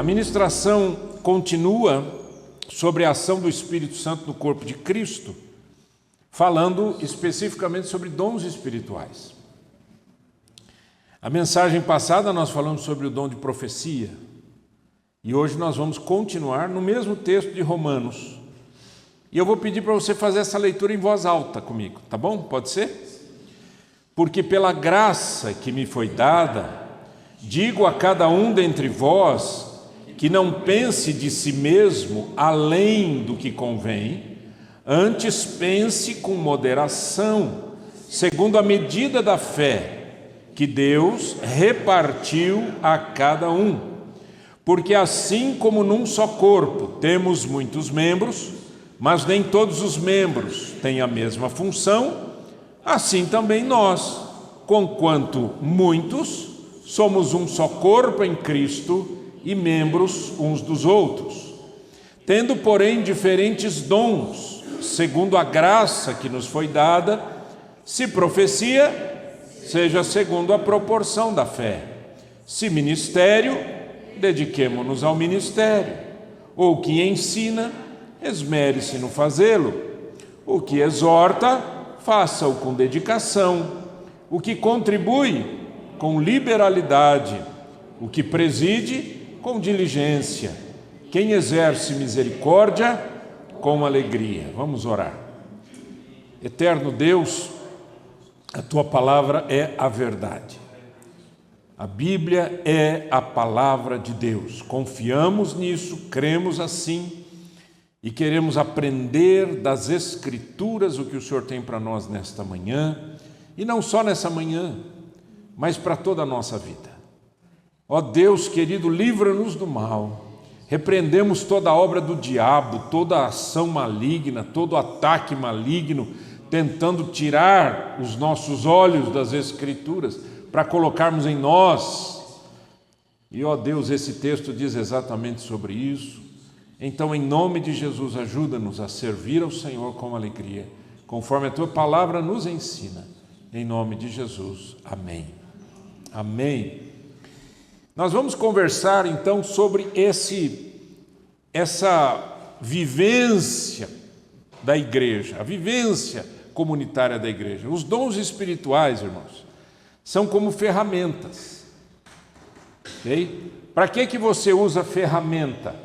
ministração continua sobre a ação do Espírito Santo no corpo de Cristo, falando especificamente sobre dons espirituais. A mensagem passada nós falamos sobre o dom de profecia, e hoje nós vamos continuar no mesmo texto de Romanos. E eu vou pedir para você fazer essa leitura em voz alta comigo, tá bom? Pode ser? Porque pela graça que me foi dada, digo a cada um dentre vós que não pense de si mesmo além do que convém, antes pense com moderação, segundo a medida da fé que Deus repartiu a cada um. Porque assim como num só corpo temos muitos membros, mas nem todos os membros têm a mesma função, assim também nós, conquanto muitos, somos um só corpo em Cristo e membros uns dos outros. Tendo, porém, diferentes dons, segundo a graça que nos foi dada, se profecia, seja segundo a proporção da fé. Se ministério, dediquemo-nos ao ministério. Ou que ensina, esmere-se no fazê-lo. O que exorta, faça-o com dedicação. O que contribui, com liberalidade. O que preside, com diligência. Quem exerce misericórdia, com alegria. Vamos orar. Eterno Deus, a Tua palavra é a verdade. A Bíblia é a palavra de Deus. Confiamos nisso, cremos assim e queremos aprender das Escrituras o que o Senhor tem para nós nesta manhã, e não só nessa manhã, mas para toda a nossa vida. Ó Deus querido, livra-nos do mal. Repreendemos toda a obra do diabo, toda a ação maligna, todo ataque maligno, tentando tirar os nossos olhos das Escrituras para colocarmos em nós. E, ó Deus, esse texto diz exatamente sobre isso. Então, em nome de Jesus, ajuda-nos a servir ao Senhor com alegria, conforme a Tua palavra nos ensina. Em nome de Jesus. Amém. Amém. Nós vamos conversar então sobre essa vivência da igreja, a vivência comunitária da igreja. Os dons espirituais, irmãos, são como ferramentas. Okay? Para que você usa ferramenta?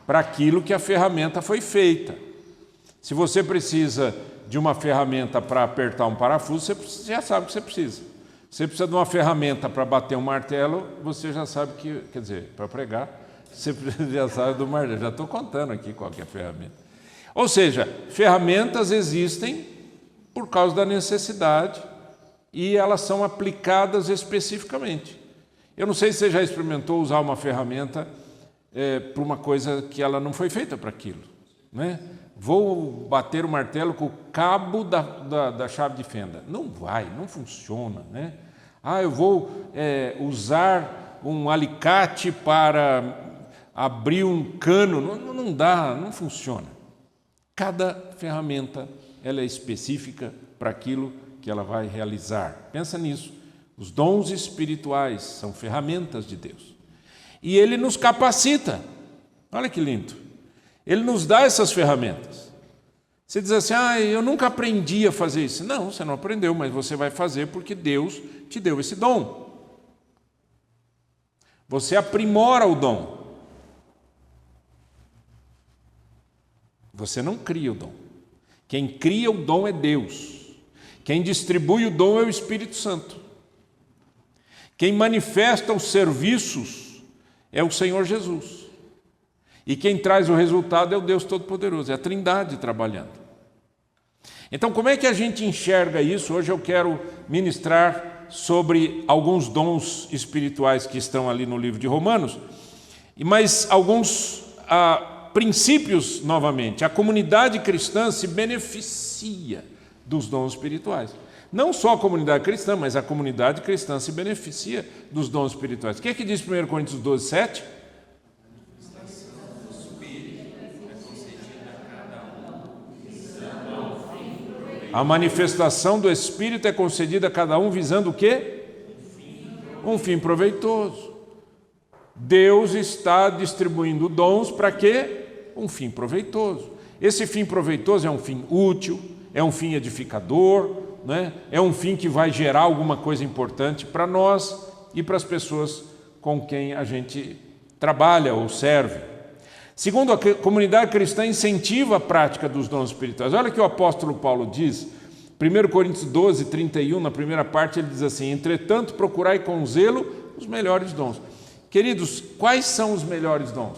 Para aquilo que a ferramenta foi feita. Se você precisa de uma ferramenta para apertar um parafuso, você já sabe o que você precisa. Você precisa de uma ferramenta para bater um martelo, você já sabe que, quer dizer, para pregar, você já sabe do martelo. Já estou contando aqui qual que é a ferramenta. Ou seja, ferramentas existem por causa da necessidade e elas são aplicadas especificamente. Eu não sei se você já experimentou usar uma ferramenta para uma coisa que ela não foi feita para aquilo, né? Vou bater o martelo com o cabo da chave de fenda. Não vai, não funciona, né? Eu vou usar um alicate para abrir um cano. Não dá, não funciona. Cada ferramenta ela é específica para aquilo que ela vai realizar. Pensa nisso. Os dons espirituais são ferramentas de Deus. E Ele nos capacita. Olha que lindo. Ele nos dá essas ferramentas. Você diz assim, eu nunca aprendi a fazer isso. Não, você não aprendeu, mas você vai fazer porque Deus te deu esse dom. Você aprimora o dom. Você não cria o dom. Quem cria o dom é Deus. Quem distribui o dom é o Espírito Santo. Quem manifesta os serviços é o Senhor Jesus. E quem traz o resultado é o Deus Todo-Poderoso, é a Trindade trabalhando. Então, como é que a gente enxerga isso? Hoje eu quero ministrar sobre alguns dons espirituais que estão ali no livro de Romanos, mas alguns princípios novamente. A comunidade cristã se beneficia dos dons espirituais. Não só a comunidade cristã, mas a comunidade cristã se beneficia dos dons espirituais. O que é que diz 1 Coríntios 12, 7? A manifestação do Espírito é concedida a cada um visando o quê? Um fim proveitoso. Deus está distribuindo dons para quê? Um fim proveitoso. Esse fim proveitoso é um fim útil, é um fim edificador, né? É um fim que vai gerar alguma coisa importante para nós e para as pessoas com quem a gente trabalha ou serve. Segundo, a comunidade cristã incentiva a prática dos dons espirituais. Olha o que o apóstolo Paulo diz, 1 Coríntios 12, 31, na primeira parte ele diz assim: entretanto, procurai com zelo os melhores dons. Queridos, quais são os melhores dons?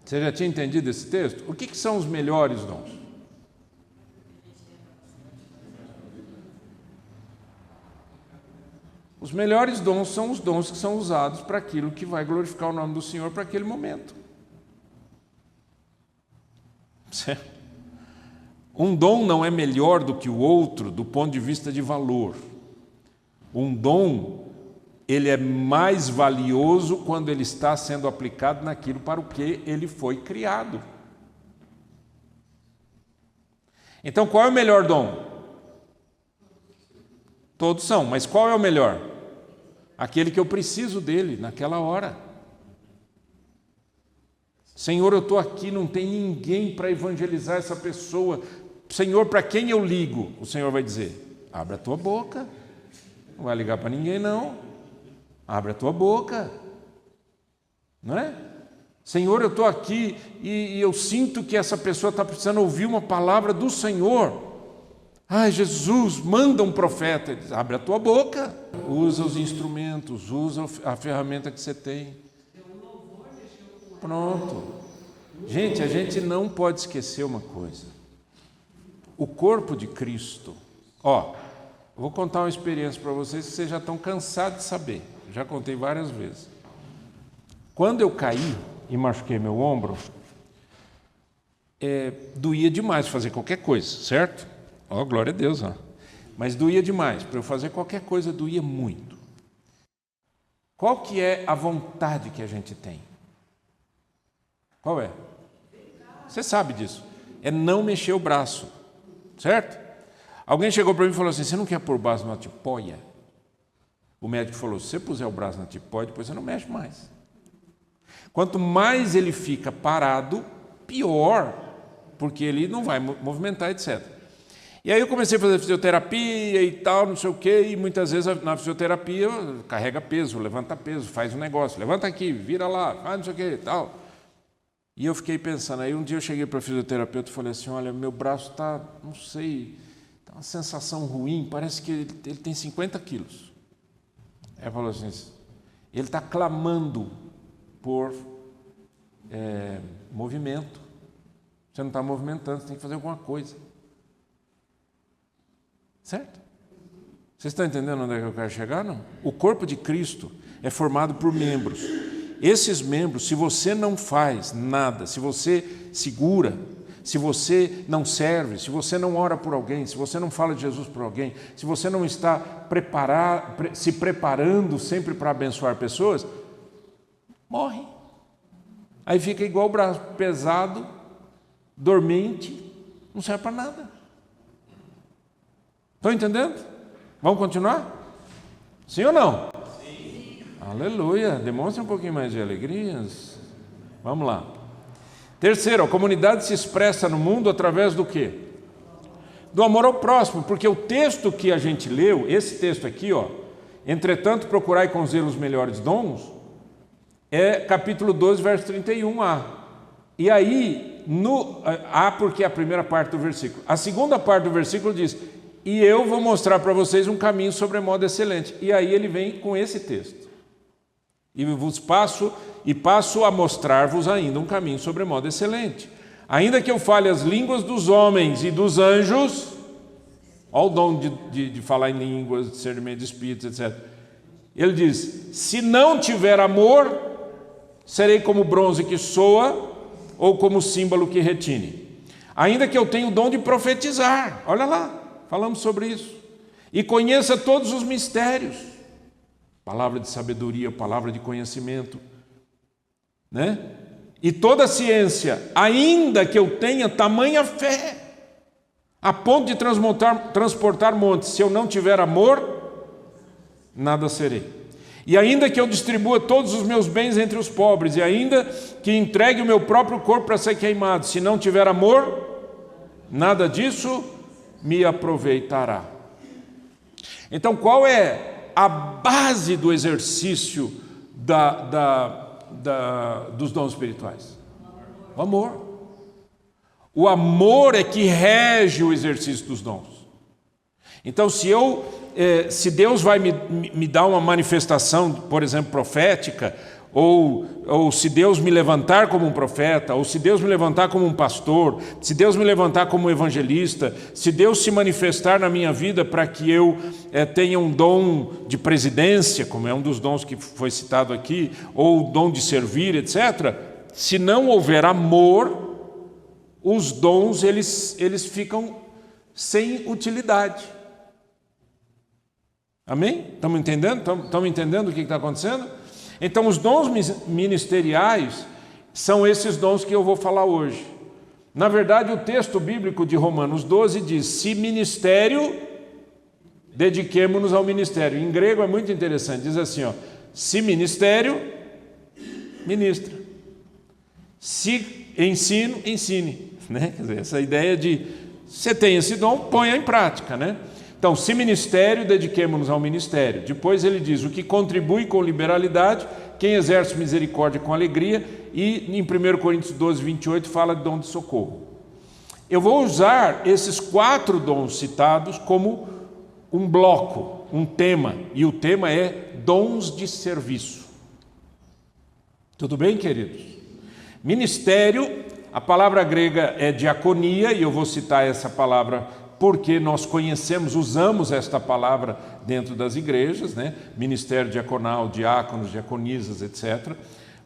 Você já tinha entendido esse texto? O que são os melhores dons? Os melhores dons são os dons que são usados para aquilo que vai glorificar o nome do Senhor para aquele momento. Certo? Um dom não é melhor do que o outro do ponto de vista de valor. Um dom, ele é mais valioso quando ele está sendo aplicado naquilo para o que ele foi criado. Então, qual é o melhor dom? Todos são, mas qual é o melhor? Aquele que eu preciso dele naquela hora. Senhor, eu estou aqui, não tem ninguém para evangelizar essa pessoa. Senhor, para quem eu ligo? O Senhor vai dizer: abre a tua boca. Não vai ligar para ninguém, não. Abre a tua boca. Não é? Senhor, eu estou aqui e eu sinto que essa pessoa está precisando ouvir uma palavra do Senhor. Ai, Jesus, manda um profeta. Ele diz: abre a tua boca. Usa os instrumentos, usa a ferramenta que você tem. Pronto. Gente, a gente não pode esquecer uma coisa. O corpo de Cristo. Vou contar uma experiência para vocês que vocês já estão cansados de saber. Já contei várias vezes. Quando eu caí e machuquei meu ombro, doía demais fazer qualquer coisa, certo? Glória a Deus. Mas doía demais. Para eu fazer qualquer coisa, doía muito. Qual que é a vontade que a gente tem? Qual é? Você sabe disso. É não mexer o braço. Certo? Alguém chegou para mim e falou assim: você não quer pôr o braço na tipóia? O médico falou: se você puser o braço na tipóia, depois você não mexe mais. Quanto mais ele fica parado, pior, porque ele não vai movimentar, etc. E aí eu comecei a fazer fisioterapia e tal, não sei o quê, e muitas vezes na fisioterapia carrega peso, levanta peso, faz um negócio, levanta aqui, vira lá, faz não sei o quê e tal. E eu fiquei pensando, aí um dia eu cheguei para o fisioterapeuta e falei assim: olha, meu braço está, não sei, está uma sensação ruim, parece que ele tem 50 quilos. Aí ele falou assim: ele está clamando por movimento. Você não está movimentando, você tem que fazer alguma coisa. Certo? Vocês estão entendendo onde é que eu quero chegar, não? O corpo de Cristo é formado por membros. Esses membros, se você não faz nada, se você segura, se você não serve, se você não ora por alguém, se você não fala de Jesus por alguém, se você não está se preparando sempre para abençoar pessoas, morre. Aí fica igual o braço, pesado, dormente, não serve para nada. Estão entendendo? Vamos continuar? Sim ou não? Sim. Aleluia. Demonstre um pouquinho mais de alegrias. Vamos lá. Terceiro, a comunidade se expressa no mundo através do quê? Do amor ao próximo, porque o texto que a gente leu, esse texto aqui, entretanto procurai com zelo os melhores dons, é capítulo 12, verso 31a. E aí, porque é a primeira parte do versículo. A segunda parte do versículo diz: e eu vou mostrar para vocês um caminho sobremodo excelente. E aí ele vem com esse texto. E passo a mostrar-vos ainda um caminho sobremodo excelente. Ainda que eu fale as línguas dos homens e dos anjos, olha o dom de falar em línguas, discernimento de espíritos, etc. Ele diz: se não tiver amor, serei como bronze que soa ou como símbolo que retine. Ainda que eu tenha o dom de profetizar, olha lá, falamos sobre isso. E conheça todos os mistérios, palavra de sabedoria, palavra de conhecimento, né? E toda a ciência, ainda que eu tenha tamanha fé. a ponto de transportar montes. Se eu não tiver amor, nada serei. E ainda que eu distribua todos os meus bens entre os pobres, e ainda que entregue o meu próprio corpo para ser queimado, se não tiver amor, nada disso me aproveitará. Então, qual é a base do exercício dos dons espirituais? O amor. O amor é que rege o exercício dos dons. Então, se Deus vai me dar uma manifestação, por exemplo, profética, ou se Deus me levantar como um profeta, ou se Deus me levantar como um pastor, se Deus me levantar como um evangelista, se Deus se manifestar na minha vida para que eu tenha um dom de presidência, como é um dos dons que foi citado aqui, ou o dom de servir, etc., se não houver amor, os dons eles ficam sem utilidade. Amém? Estamos entendendo? Estamos entendendo o que está acontecendo? Então, os dons ministeriais são esses dons que eu vou falar hoje. Na verdade, o texto bíblico de Romanos 12 diz: se ministério, dediquemo-nos ao ministério. Em grego é muito interessante, diz assim, se ministério, ministra. Se ensino, ensine. Né? Quer dizer, essa ideia de você tem esse dom, ponha em prática, né? Então, se ministério, dediquemo-nos ao ministério. Depois ele diz: o que contribui com liberalidade, quem exerce misericórdia com alegria. E em 1 Coríntios 12, 28 fala de dom de socorro. Eu vou usar esses 4 dons citados como um bloco, um tema. E o tema é dons de serviço. Tudo bem, queridos? Ministério, a palavra grega é diaconia, e eu vou citar essa palavra porque nós conhecemos, usamos esta palavra dentro das igrejas, né? Ministério diaconal, diáconos, diaconisas, etc.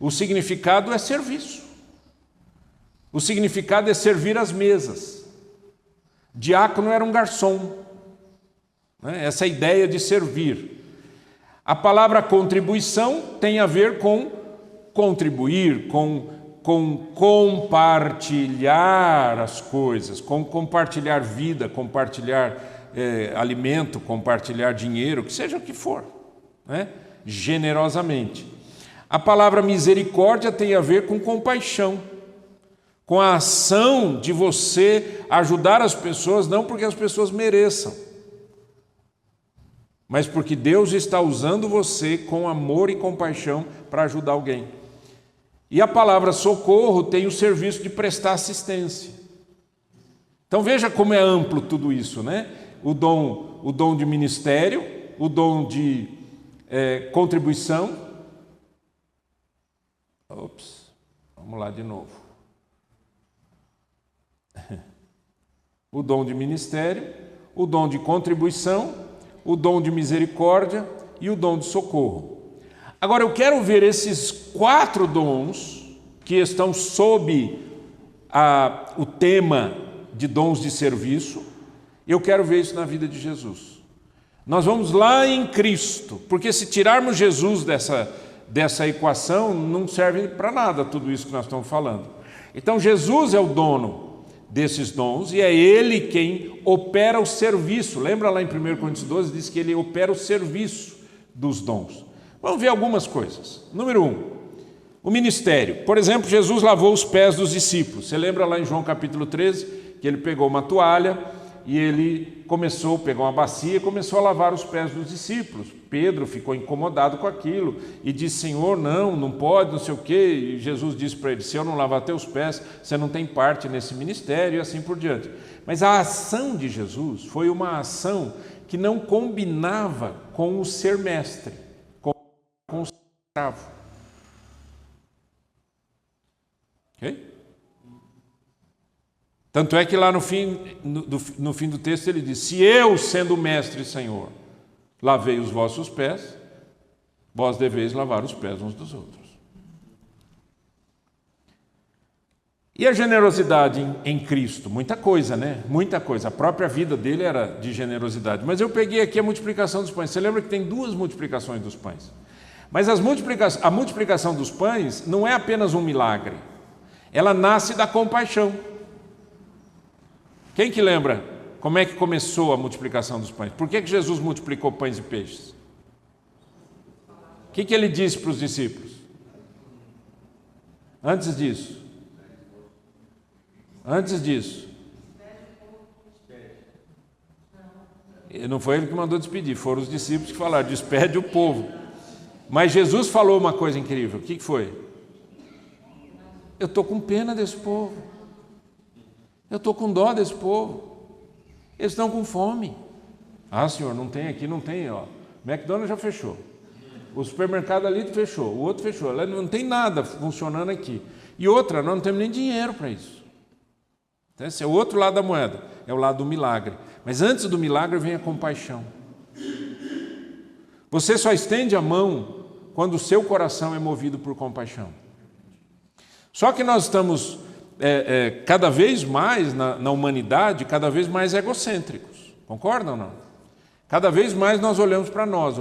O significado é serviço. O significado é servir às mesas. Diácono era um garçom, né? Essa ideia de servir. A palavra contribuição tem a ver com contribuir, com compartilhar as coisas, com compartilhar vida, compartilhar alimento, compartilhar dinheiro, que seja o que for, né? Generosamente. A palavra misericórdia tem a ver com compaixão, com a ação de você ajudar as pessoas, não porque as pessoas mereçam, mas porque Deus está usando você com amor e compaixão para ajudar alguém. E a palavra socorro tem o serviço de prestar assistência. Então veja como é amplo tudo isso, né? O dom de ministério, o dom de contribuição. Vamos lá de novo. O dom de ministério, o dom de contribuição, o dom de misericórdia e o dom de socorro. Agora, eu quero ver esses 4 dons que estão sob o tema de dons de serviço. Eu quero ver isso na vida de Jesus. Nós vamos lá em Cristo, porque se tirarmos Jesus dessa equação, não serve para nada tudo isso que nós estamos falando. Então, Jesus é o dono desses dons e é Ele quem opera o serviço. Lembra lá em 1 Coríntios 12, diz que Ele opera o serviço dos dons. Vamos ver algumas coisas. Número 1, o ministério. Por exemplo, Jesus lavou os pés dos discípulos. Você lembra lá em João capítulo 13, que ele pegou uma toalha e ele pegou uma bacia e começou a lavar os pés dos discípulos. Pedro ficou incomodado com aquilo e disse: Senhor, não pode, não sei o quê. E Jesus disse para ele: se eu não lavar teus pés, você não tem parte nesse ministério, e assim por diante. Mas a ação de Jesus foi uma ação que não combinava com o ser mestre, com o escravo. Ok? Tanto é que lá no fim do texto ele diz: se eu, sendo mestre e Senhor, lavei os vossos pés, vós deveis lavar os pés uns dos outros. E a generosidade em Cristo? Muita coisa, né? Muita coisa. A própria vida dele era de generosidade. Mas eu peguei aqui a multiplicação dos pães. Você lembra que tem 2 multiplicações dos pães? Mas a multiplicação dos pães não é apenas um milagre. Ela nasce da compaixão. Quem que lembra como é que começou a multiplicação dos pães? Por que Jesus multiplicou pães e peixes? O que ele disse para os discípulos? Antes disso. E não foi ele que mandou despedir, foram os discípulos que falaram, despede o povo. Mas Jesus falou uma coisa incrível. O que foi? Eu estou com pena desse povo. Eu estou com dó desse povo. Eles estão com fome. Ah, senhor, não tem aqui, não tem, ó. McDonald's já fechou. O supermercado ali fechou, o outro fechou. Não tem nada funcionando aqui. E outra, nós não temos nem dinheiro para isso. Esse é o outro lado da moeda, é o lado do milagre. Mas antes do milagre vem a compaixão. Você só estende a mão quando o seu coração é movido por compaixão. Só que nós estamos cada vez mais na humanidade, cada vez mais egocêntricos. Concordam ou não? Cada vez mais nós olhamos para nós.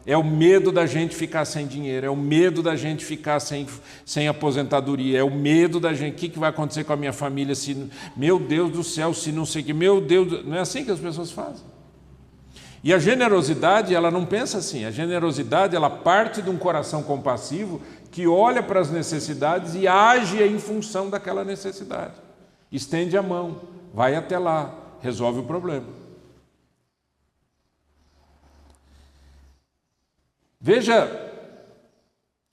É o medo da gente ficar sem dinheiro, é o medo da gente ficar sem aposentadoria, é o medo da gente, o que vai acontecer com a minha família, se, meu Deus do céu, se não sei o que, meu Deus, não é assim que as pessoas fazem. E a generosidade, ela não pensa assim, a generosidade, ela parte de um coração compassivo que olha para as necessidades e age em função daquela necessidade. Estende a mão, vai até lá, resolve o problema. Veja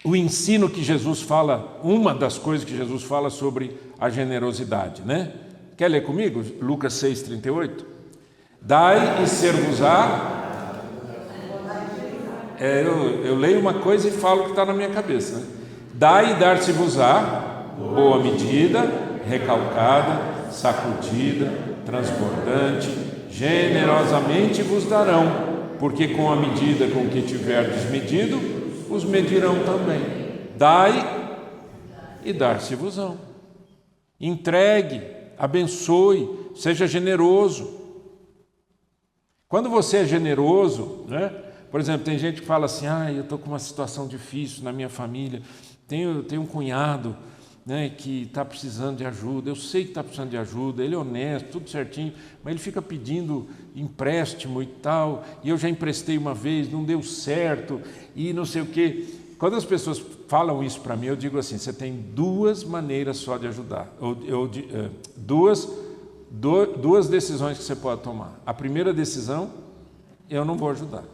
o ensino que Jesus fala, uma das coisas que Jesus fala sobre a generosidade, né? Quer ler comigo? Lucas 6,38. Dai e ser-vos-á. Eu leio uma coisa e falo o que está na minha cabeça, né? Dai e dar-se-vos-á, boa medida, recalcada, sacudida, transbordante, generosamente vos darão. Porque com a medida com que tiverdes medido, os medirão também. Dai e dar-se-vos-ão. Entregue, abençoe, seja generoso. Quando você é generoso, né? Por exemplo, tem gente que fala assim, eu estou com uma situação difícil na minha família, tenho um cunhado, né, que está precisando de ajuda, eu sei que está precisando de ajuda, ele é honesto, tudo certinho, mas ele fica pedindo empréstimo e tal, e eu já emprestei uma vez, não deu certo, e não sei o quê. Quando as pessoas falam isso para mim, eu digo assim, você tem duas maneiras só de ajudar, duas decisões que você pode tomar. A primeira decisão, eu não vou ajudar,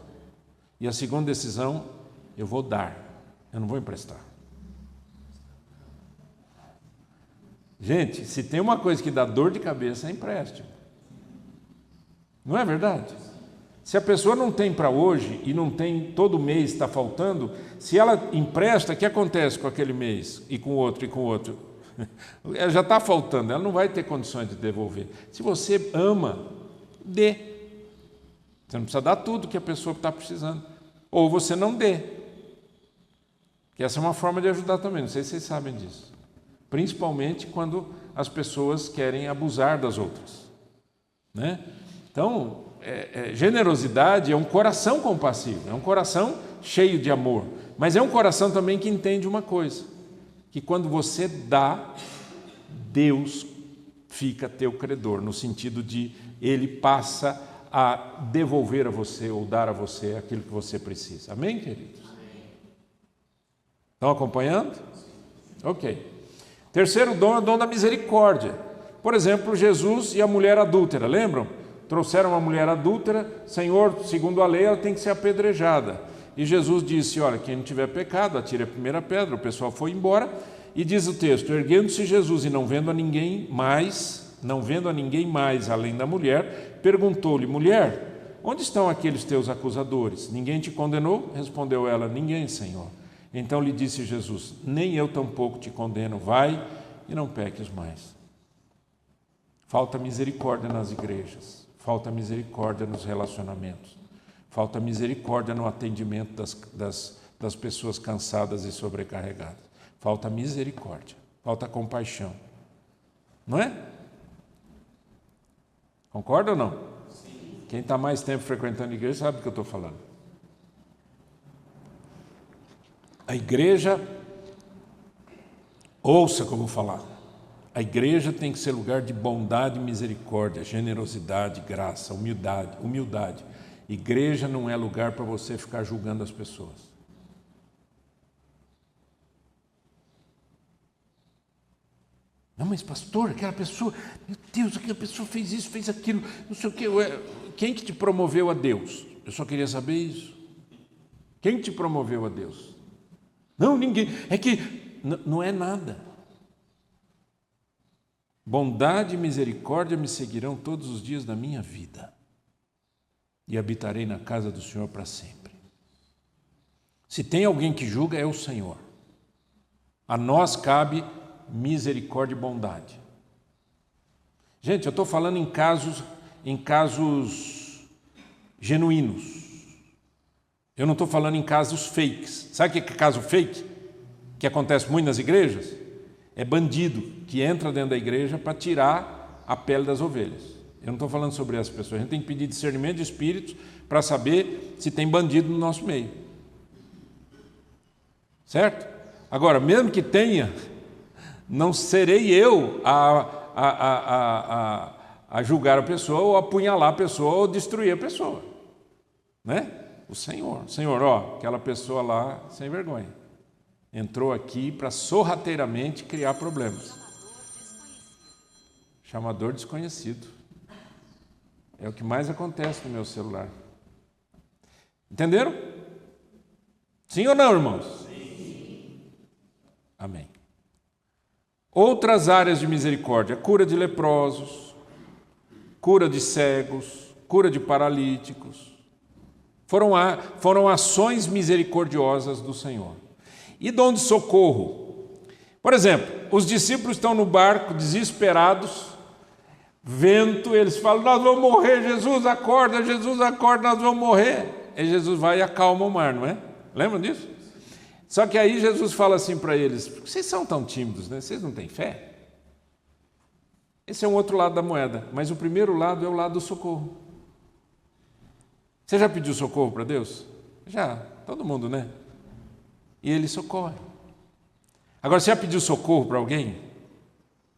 e a segunda decisão, eu vou dar, eu não vou emprestar. Gente, se tem uma coisa que dá dor de cabeça, é empréstimo. Não é verdade? Se a pessoa não tem para hoje e não tem todo mês, está faltando, se ela empresta, o que acontece com aquele mês? E com outro, e com outro? Ela já está faltando, ela não vai ter condições de devolver. Se você ama, dê. Você não precisa dar tudo que a pessoa está precisando. Ou você não dê. Que essa é uma forma de ajudar também, não sei se vocês sabem disso. Principalmente quando as pessoas querem abusar das outras, né? Então, generosidade é um coração compassivo, é um coração cheio de amor, mas é um coração também que entende uma coisa, que quando você dá, Deus fica teu credor, no sentido de Ele passa a devolver a você ou dar a você aquilo que você precisa. Amém, queridos? Estão acompanhando? Ok. Terceiro dom é o dom da misericórdia. Por exemplo, Jesus e a mulher adúltera, lembram? Trouxeram uma mulher adúltera, Senhor, segundo a lei, ela tem que ser apedrejada. E Jesus disse, olha, quem não tiver pecado, atire a primeira pedra. O pessoal foi embora e diz o texto, erguendo-se Jesus e não vendo a ninguém mais além da mulher, perguntou-lhe, mulher, onde estão aqueles teus acusadores? Ninguém te condenou? Respondeu ela, ninguém, Senhor. Então lhe disse Jesus, nem eu tampouco te condeno, vai e não peques mais. Falta misericórdia nas igrejas, falta misericórdia nos relacionamentos, falta misericórdia no atendimento das pessoas cansadas e sobrecarregadas, falta misericórdia, falta compaixão, não é? Concorda ou não? Sim. Quem está mais tempo frequentando a igreja sabe do que eu estou falando. A igreja, ouça como falar, A igreja tem que ser lugar de bondade, misericórdia, generosidade, graça, humildade. Igreja não é lugar para você ficar julgando as pessoas. Não, mas pastor, aquela pessoa, meu Deus, aquela pessoa fez isso, fez aquilo, não sei o quê. Quem que te promoveu a Deus? Eu só queria saber isso. Quem te promoveu a Deus? Não, ninguém. É que não é nada. Bondade e misericórdia me seguirão todos os dias da minha vida, e habitarei na casa do Senhor para sempre. Se tem alguém que julga, é o Senhor. A nós cabe misericórdia e bondade. Gente, eu estou falando em casos genuínos. Eu não estou falando em casos fakes. Sabe o que é caso fake? Que acontece muito nas igrejas? É bandido que entra dentro da igreja para tirar a pele das ovelhas. Eu não estou falando sobre essas pessoas. A gente tem que pedir discernimento de espíritos para saber se tem bandido no nosso meio. Certo? Agora, mesmo que tenha, não serei eu a julgar a pessoa, ou apunhalar a pessoa, ou destruir a pessoa. Né? O Senhor. Senhor, aquela pessoa lá, sem vergonha, entrou aqui para sorrateiramente criar problemas. Chamador desconhecido. É o que mais acontece no meu celular. Entenderam? Sim ou não, irmãos? Sim. Amém. Outras áreas de misericórdia: cura de leprosos, cura de cegos, cura de paralíticos. Foram ações misericordiosas do Senhor. E dom de socorro. Por exemplo, os discípulos estão no barco desesperados, vento, eles falam: nós vamos morrer, Jesus acorda, nós vamos morrer. E Jesus vai e acalma o mar, não é? Lembram disso? Só que aí Jesus fala assim para eles: por que vocês são tão tímidos, né? Vocês não têm fé? Esse é um outro lado da moeda, mas o primeiro lado é o lado do socorro. Você já pediu socorro para Deus? Já, todo mundo, né? E Ele socorre. Agora, você já pediu socorro para alguém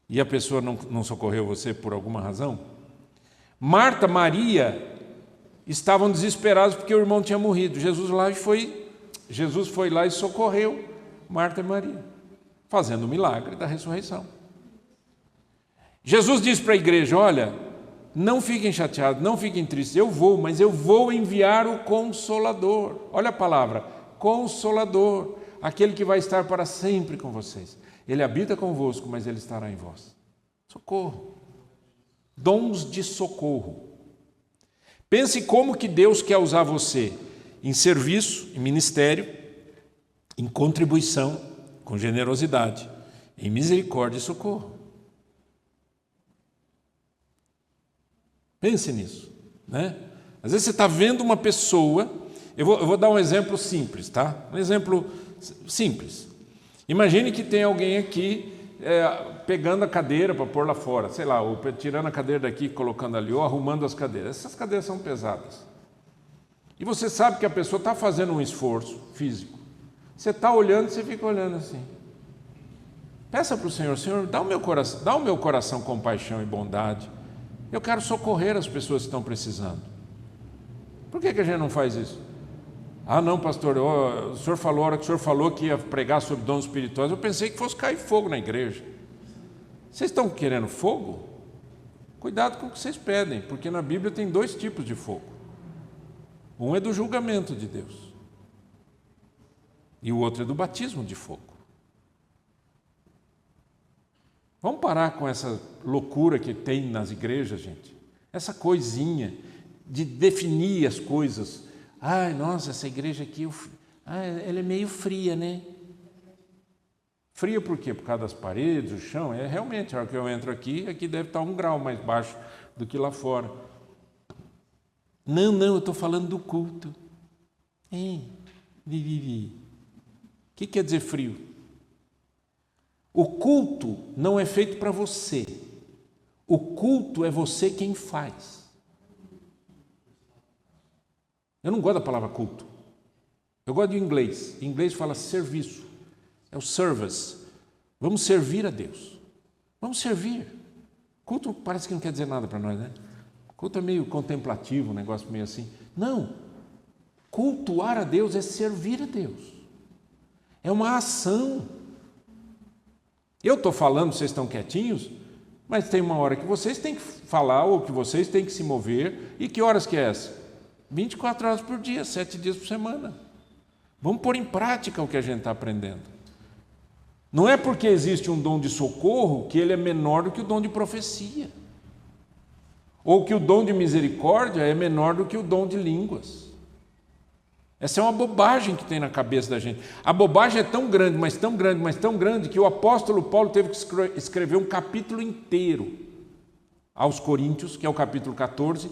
e a pessoa não socorreu você por alguma razão? Marta, Maria estavam desesperados porque o irmão tinha morrido. Jesus foi lá e socorreu Marta e Maria, fazendo o milagre da ressurreição. Jesus disse para a igreja: olha, não fiquem chateados, não fiquem tristes, mas eu vou enviar o Consolador. Olha a palavra, Consolador, aquele que vai estar para sempre com vocês. Ele habita convosco, mas ele estará em vós. Socorro. Dons de socorro. Pense como que Deus quer usar você em serviço, em ministério, em contribuição, com generosidade, em misericórdia e socorro. Pense nisso, né? Às vezes você está vendo uma pessoa, eu vou dar um exemplo simples, tá? Um exemplo simples. Imagine que tem alguém aqui pegando a cadeira para pôr lá fora, sei lá, ou tirando a cadeira daqui, colocando ali, ou arrumando as cadeiras. Essas cadeiras são pesadas. E você sabe que a pessoa está fazendo um esforço físico. Você está olhando, você fica olhando assim. Peça para o Senhor: Senhor, dá o meu coração compaixão e bondade. Eu quero socorrer as pessoas que estão precisando. Por que a gente não faz isso? Ah, não, pastor, o senhor falou, a hora que o senhor falou que ia pregar sobre dons espirituais, eu pensei que fosse cair fogo na igreja. Vocês estão querendo fogo? Cuidado com o que vocês pedem, porque na Bíblia tem 2 tipos de fogo. Um é do julgamento de Deus, e o outro é do batismo de fogo. Vamos parar com essa loucura que tem nas igrejas, gente. Essa coisinha de definir as coisas. Ai, nossa, essa igreja aqui, ela é meio fria, né? Fria por quê? Por causa das paredes, o chão? Realmente, a hora que eu entro aqui deve estar 1 grau mais baixo do que lá fora. Não, eu estou falando do culto. O que quer dizer frio? O culto não é feito para você. O culto é você quem faz. Eu não gosto da palavra culto. Eu gosto de inglês. Em inglês fala serviço. É o service. Vamos servir a Deus. Vamos servir. Culto parece que não quer dizer nada para nós, né? Culto é meio contemplativo, um negócio meio assim. Não. Cultuar a Deus é servir a Deus. É uma ação. Eu estou falando, vocês estão quietinhos, mas tem uma hora que vocês têm que falar ou que vocês têm que se mover. E que horas que é essa? 24 horas por dia, 7 dias por semana. Vamos pôr em prática o que a gente está aprendendo. Não é porque existe um dom de socorro que ele é menor do que o dom de profecia. Ou que o dom de misericórdia é menor do que o dom de línguas. Essa é uma bobagem que tem na cabeça da gente. A bobagem é tão grande, mas tão grande, mas tão grande, que o apóstolo Paulo teve que escrever um capítulo inteiro aos Coríntios, que é o capítulo 14,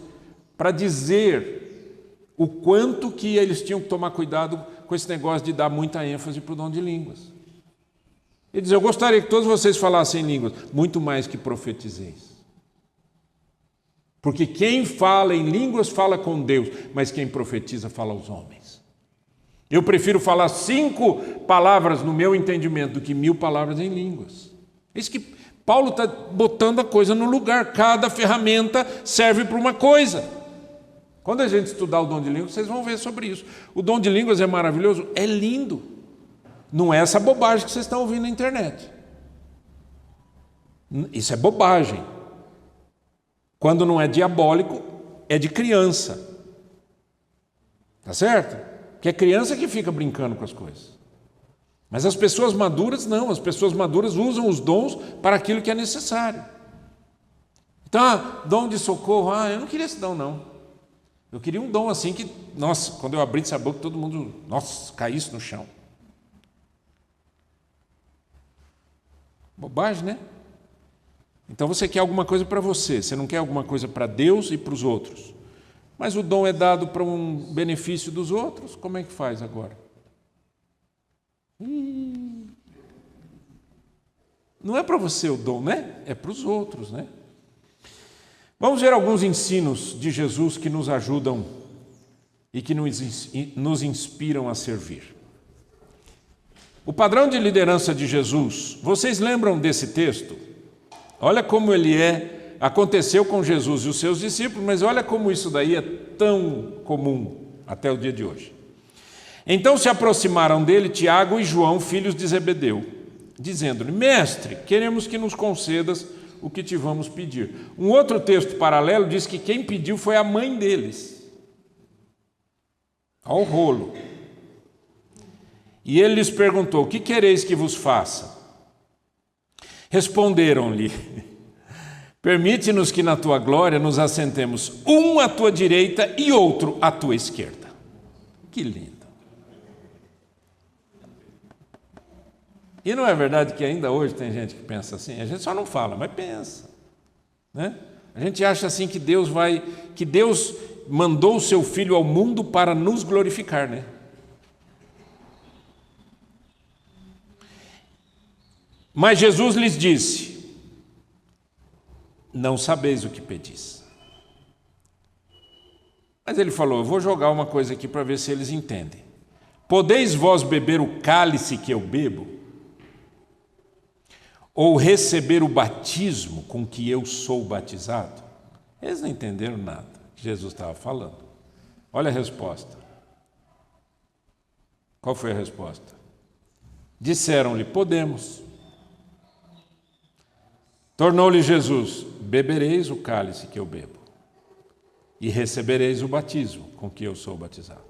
para dizer o quanto que eles tinham que tomar cuidado com esse negócio de dar muita ênfase para o dom de línguas. Ele diz, eu gostaria que todos vocês falassem línguas, muito mais que profetizeis. Porque quem fala em línguas fala com Deus, mas quem profetiza fala aos homens. Eu prefiro falar 5 palavras no meu entendimento do que 1000 palavras em línguas. É isso que Paulo está botando a coisa no lugar. Cada ferramenta serve para uma coisa. Quando a gente estudar o dom de línguas, vocês vão ver sobre isso. O dom de línguas é maravilhoso, é lindo. Não é essa bobagem que vocês estão ouvindo na internet. Isso é bobagem. Quando não é diabólico, é de criança. Tá certo? Porque é criança que fica brincando com as coisas. Mas as pessoas maduras não, as pessoas maduras usam os dons para aquilo que é necessário. Então, dom de socorro, eu não queria esse dom não. Eu queria um dom assim que, nossa, quando eu abrisse a boca, todo mundo, nossa, caísse no chão. Bobagem, né? Então você quer alguma coisa para você não quer alguma coisa para Deus e para os outros. Mas o dom é dado para um benefício dos outros, como é que faz agora? Não é para você o dom, né? É para os outros, né? Vamos ver alguns ensinos de Jesus que nos ajudam e que nos inspiram a servir. O padrão de liderança de Jesus, vocês lembram desse texto? Olha como ele aconteceu com Jesus e os seus discípulos, mas olha como isso daí é tão comum até o dia de hoje. Então se aproximaram dele Tiago e João, filhos de Zebedeu, dizendo-lhe, mestre, queremos que nos concedas o que te vamos pedir. Um outro texto paralelo diz que quem pediu foi a mãe deles. Ao rolo. E ele lhes perguntou, o que quereis que vos faça? Responderam-lhe, permite-nos que na tua glória nos assentemos um à tua direita e outro à tua esquerda. Que lindo. E não é verdade que ainda hoje tem gente que pensa assim? A gente só não fala, mas pensa, né? A gente acha assim que Deus mandou o seu Filho ao mundo para nos glorificar, né? Mas Jesus lhes disse, não sabeis o que pedis. Mas ele falou, eu vou jogar uma coisa aqui para ver se eles entendem. Podeis vós beber o cálice que eu bebo? Ou receber o batismo com que eu sou batizado? Eles não entenderam nada que Jesus estava falando. Olha a resposta. Qual foi a resposta? Disseram-lhe, podemos. Tornou-lhe Jesus, bebereis o cálice que eu bebo, e recebereis o batismo com que eu sou batizado.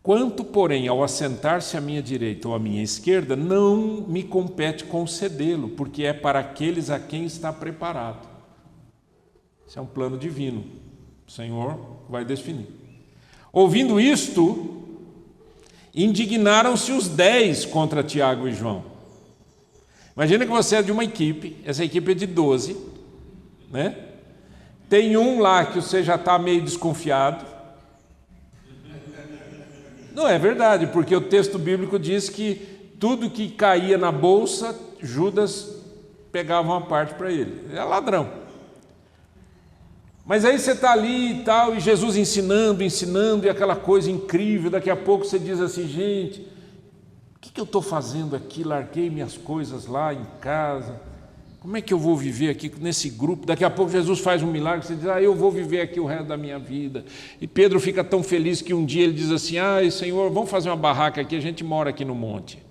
Quanto, porém, ao assentar-se à minha direita ou à minha esquerda, não me compete concedê-lo, porque é para aqueles a quem está preparado. Isso é um plano divino, o Senhor vai definir. Ouvindo isto, indignaram-se os 10 contra Tiago e João. Imagina que você é de uma equipe, essa equipe é de 12, né? Tem um lá que você já está meio desconfiado. Não é verdade, porque o texto bíblico diz que tudo que caía na bolsa, Judas pegava uma parte para ele. É ladrão. Mas aí você está ali e tal, e Jesus ensinando, e aquela coisa incrível, daqui a pouco você diz assim, gente, que eu estou fazendo aqui? Larguei minhas coisas lá em casa. Como é que eu vou viver aqui nesse grupo? Daqui a pouco Jesus faz um milagre, você diz, eu vou viver aqui o resto da minha vida. E Pedro fica tão feliz que um dia ele diz assim, Senhor, vamos fazer uma barraca aqui, a gente mora aqui no monte.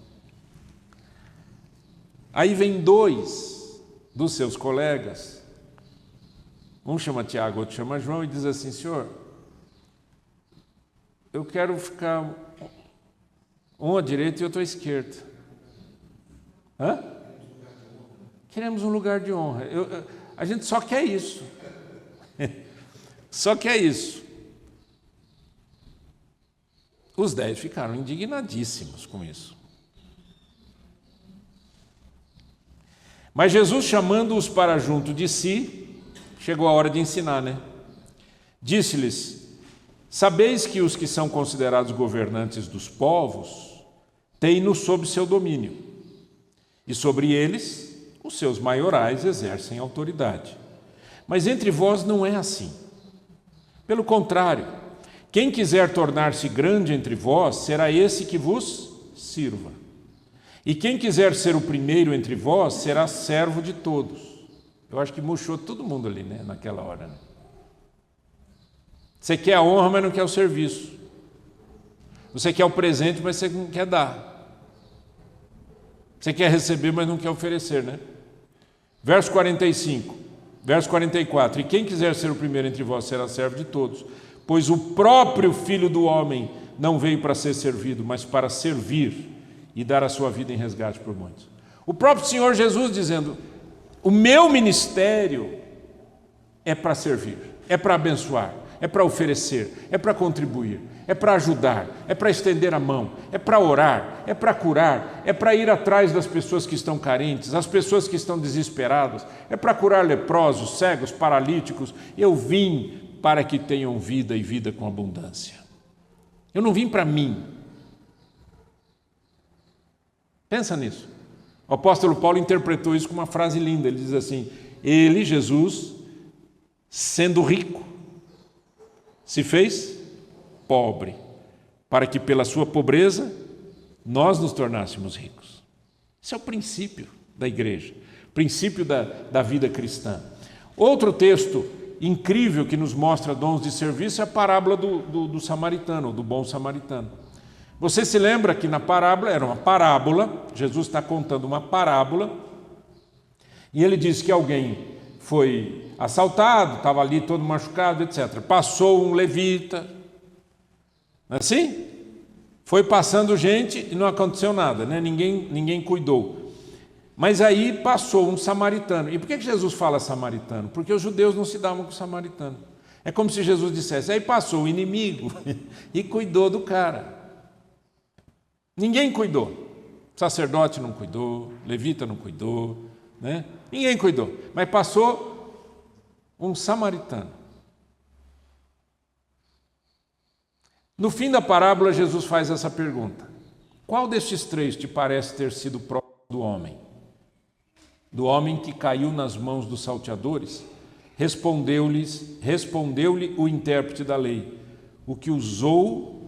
Aí vem 2 dos seus colegas, um chama Tiago, outro chama João, e diz assim, Senhor, eu quero ficar um à direita e outro à esquerda. Queremos um lugar de honra. A gente só quer isso. Só quer isso. Os 10 ficaram indignadíssimos com isso. Mas Jesus, chamando-os para junto de si, chegou a hora de ensinar, né? Disse-lhes, sabeis que os que são considerados governantes dos povos têm-no sob seu domínio, e sobre eles os seus maiorais exercem autoridade. Mas entre vós não é assim. Pelo contrário, quem quiser tornar-se grande entre vós, será esse que vos sirva. E quem quiser ser o primeiro entre vós, será servo de todos. Eu acho que murchou todo mundo ali, né, naquela hora. Né? Você quer a honra, mas não quer o serviço. Você quer o presente, mas você não quer dar. Você quer receber, mas não quer oferecer, né? Verso 45, verso 44. E quem quiser ser o primeiro entre vós será servo de todos, pois o próprio Filho do Homem não veio para ser servido, mas para servir e dar a sua vida em resgate por muitos. O próprio Senhor Jesus dizendo, o meu ministério é para servir, é para abençoar, é para oferecer, é para contribuir, é para ajudar, é para estender a mão, é para orar, é para curar, é para ir atrás das pessoas que estão carentes, as pessoas que estão desesperadas, é para curar leprosos, cegos, paralíticos. Eu vim para que tenham vida e vida com abundância. Eu não vim para mim. Pensa nisso. O apóstolo Paulo interpretou isso com uma frase linda. Ele diz assim, ele, Jesus, sendo rico, se fez pobre, para que pela sua pobreza nós nos tornássemos ricos. Esse é o princípio da igreja, princípio da vida cristã. Outro texto incrível que nos mostra dons de serviço é a parábola do samaritano, do bom samaritano. Você se lembra que na parábola, era uma parábola, Jesus está contando uma parábola, e ele diz que alguém foi assaltado, estava ali todo machucado, etc. Passou um levita, não é assim? Foi passando gente e não aconteceu nada, né? Ninguém cuidou. Mas aí passou um samaritano. E por que Jesus fala samaritano? Porque os judeus não se davam com o samaritano. É como se Jesus dissesse, aí passou o inimigo e cuidou do cara. Ninguém cuidou. Sacerdote não cuidou, levita não cuidou, né? Ninguém cuidou. Mas passou um samaritano. No fim da parábola, Jesus faz essa pergunta. Qual destes 3 te parece ter sido próximo do homem? Do homem que caiu nas mãos dos salteadores? Respondeu-lhe o intérprete da lei, o que usou...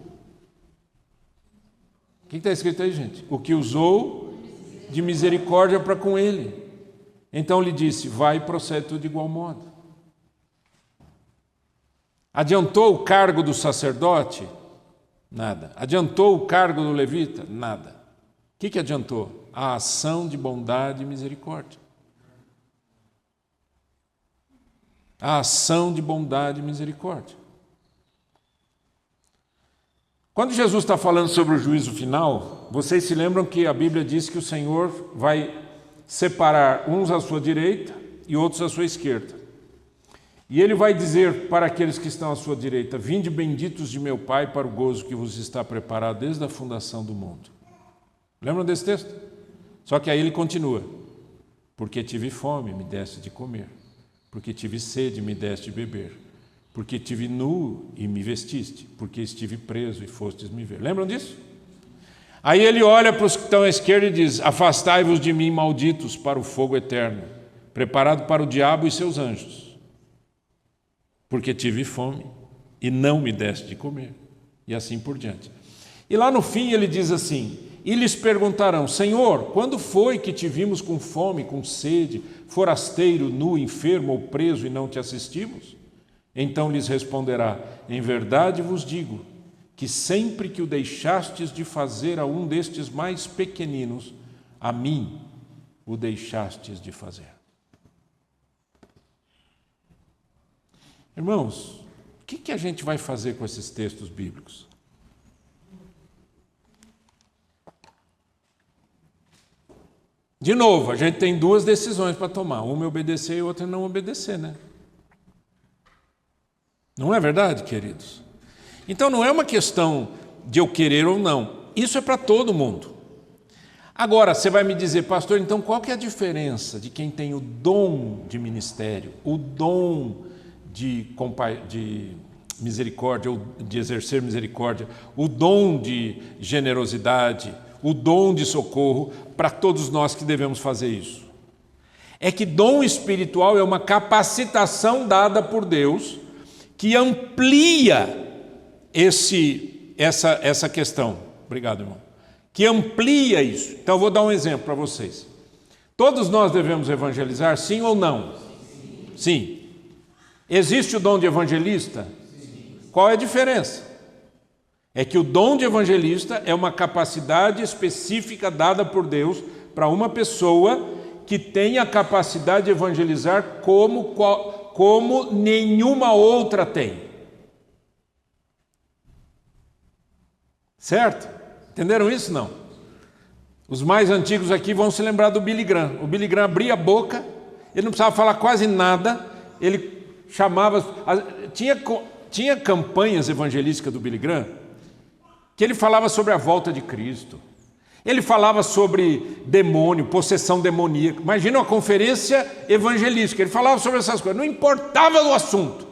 O que está escrito aí, gente? O que usou de misericórdia para com ele. Então lhe disse, vai e procede tudo de igual modo. Adiantou o cargo do sacerdote? Nada. Adiantou o cargo do levita? Nada. O que adiantou? A ação de bondade e misericórdia. A ação de bondade e misericórdia. Quando Jesus está falando sobre o juízo final, vocês se lembram que a Bíblia diz que o Senhor vai separar uns à sua direita e outros à sua esquerda. E ele vai dizer para aqueles que estão à sua direita, vinde benditos de meu Pai para o gozo que vos está preparado desde a fundação do mundo. Lembram desse texto? Só que aí ele continua, porque tive fome, me deste de comer, porque tive sede, me deste de beber, porque tive nu e me vestiste, porque estive preso e fostes me ver. Lembram disso? Aí ele olha para os que estão à esquerda e diz, afastai-vos de mim, malditos, para o fogo eterno, preparado para o diabo e seus anjos, porque tive fome e não me deste de comer, e assim por diante. E lá no fim ele diz assim, e lhes perguntarão: Senhor, quando foi que te vimos com fome, com sede, forasteiro, nu, enfermo ou preso e não te assistimos? Então lhes responderá: em verdade vos digo, que sempre que o deixastes de fazer a um destes mais pequeninos, a mim o deixastes de fazer. Irmãos, o que a gente vai fazer com esses textos bíblicos? De novo, a gente tem duas decisões para tomar. Uma é obedecer e outra é não obedecer, né? Não é verdade, queridos? Então não é uma questão de eu querer ou não. Isso é para todo mundo. Agora, você vai me dizer: pastor, então qual que é a diferença de quem tem o dom de ministério, o dom de misericórdia, ou de exercer misericórdia, o dom de generosidade, o dom de socorro, para todos nós que devemos fazer isso? É que dom espiritual é uma capacitação dada por Deus que amplia essa questão. Obrigado, irmão. Que amplia isso. Então, eu vou dar um exemplo para vocês. Todos nós devemos evangelizar, sim ou não? Sim. Existe o dom de evangelista? Sim. Qual é a diferença? É que o dom de evangelista é uma capacidade específica dada por Deus para uma pessoa que tem a capacidade de evangelizar como nenhuma outra tem. Certo? Entenderam isso? Não? Os mais antigos aqui vão se lembrar do Billy Graham. O Billy Graham abria a boca, ele não precisava falar quase nada, ele chamava... Tinha campanhas evangelísticas do Billy Graham que ele falava sobre a volta de Cristo. Ele falava sobre demônio, possessão demoníaca. Imagina uma conferência evangelística. Ele falava sobre essas coisas, não importava o assunto.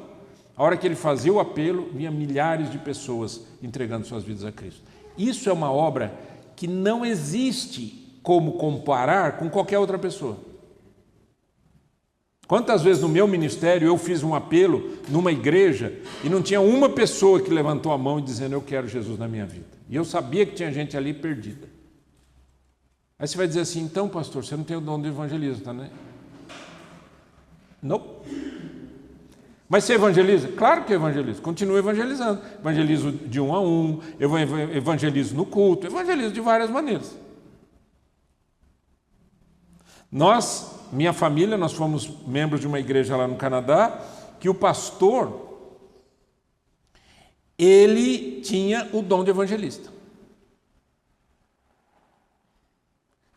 A hora que ele fazia o apelo, vinha milhares de pessoas entregando suas vidas a Cristo. Isso é uma obra que não existe como comparar com qualquer outra pessoa. Quantas vezes no meu ministério eu fiz um apelo numa igreja e não tinha uma pessoa que levantou a mão e dizendo: eu quero Jesus na minha vida. E eu sabia que tinha gente ali perdida. Aí você vai dizer assim: então, pastor, você não tem o dom de evangelismo, né? Não. Mas você evangeliza? Claro que eu evangelizo. Continuo evangelizando. Evangelizo de 1 a 1, eu evangelizo no culto, evangelizo de várias maneiras. Minha família, nós fomos membros de uma igreja lá no Canadá, que o pastor, ele tinha o dom de evangelista.